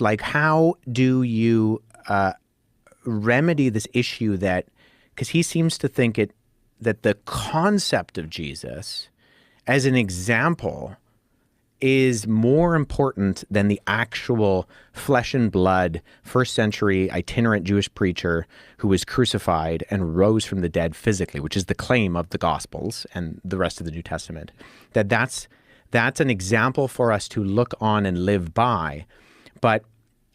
Like, how do you remedy this issue that, because he seems to think that the concept of Jesus as an example is more important than the actual flesh and blood first century itinerant Jewish preacher who was crucified and rose from the dead physically, which is the claim of the Gospels and the rest of the New Testament. That's an example for us to look on and live by. But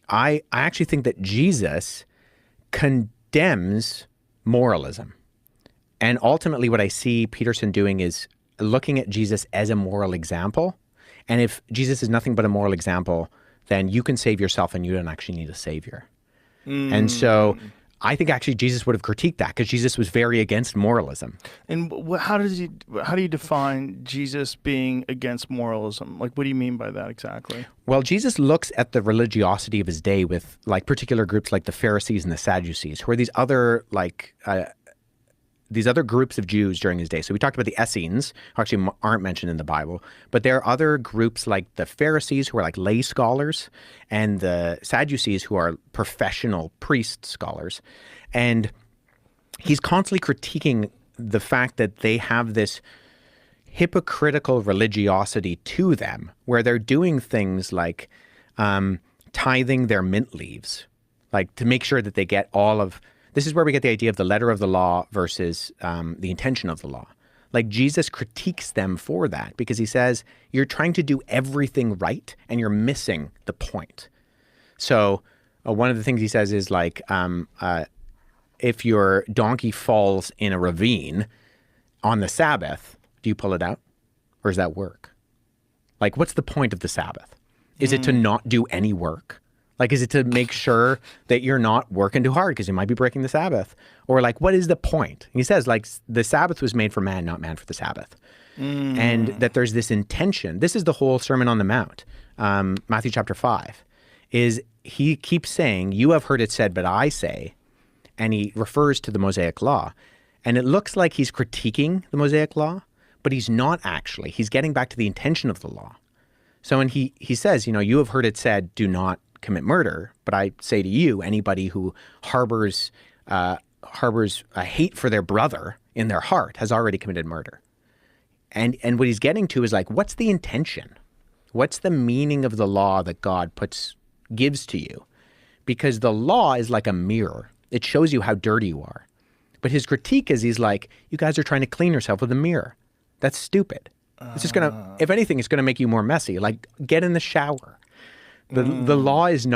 I actually think that Jesus condemns moralism. And ultimately what I see Peterson doing is looking at Jesus as a moral example. And if Jesus is nothing but a moral example, then you can save yourself and you don't actually need a savior. And so I think actually Jesus would have critiqued that because Jesus was very against moralism. And how do you define Jesus being against moralism? Like, what do you mean by that exactly? Well, Jesus looks at the religiosity of his day with like particular groups like the Pharisees and the Sadducees, who are these other groups of Jews during his day. So we talked about the Essenes, who actually aren't mentioned in the Bible, but there are other groups like the Pharisees, who are like lay scholars, and the Sadducees, who are professional priest scholars. And he's constantly critiquing the fact that they have this hypocritical religiosity to them, where they're doing things like tithing their mint leaves, like to make sure that they get all of. This is where we get the idea of the letter of the law versus the intention of the law. Like Jesus critiques them for that because he says, you're trying to do everything right and you're missing the point. So one of the things he says is like, if your donkey falls in a ravine on the Sabbath, do you pull it out? Or is that work? Like, what's the point of the Sabbath? Is it to not do any work? Like, is it to make sure that you're not working too hard because you might be breaking the Sabbath? Or like, what is the point? He says, like, the Sabbath was made for man, not man for the Sabbath. And that there's this intention. This is the whole Sermon on the Mount, Matthew chapter 5, is he keeps saying, you have heard it said, but I say, and he refers to the Mosaic law. And it looks like he's critiquing the Mosaic law, but he's not actually. He's getting back to the intention of the law. So when he says, you have heard it said, do not commit murder, but I say to you, anybody who harbors a hate for their brother in their heart has already committed murder. And what he's getting to is like, what's the intention? What's the meaning of the law that God gives to you? Because the law is like a mirror. It shows you how dirty you are. But his critique is he's like, you guys are trying to clean yourself with a mirror. That's stupid. It's just if anything, it's gonna make you more messy. Like, get in the shower. The law is not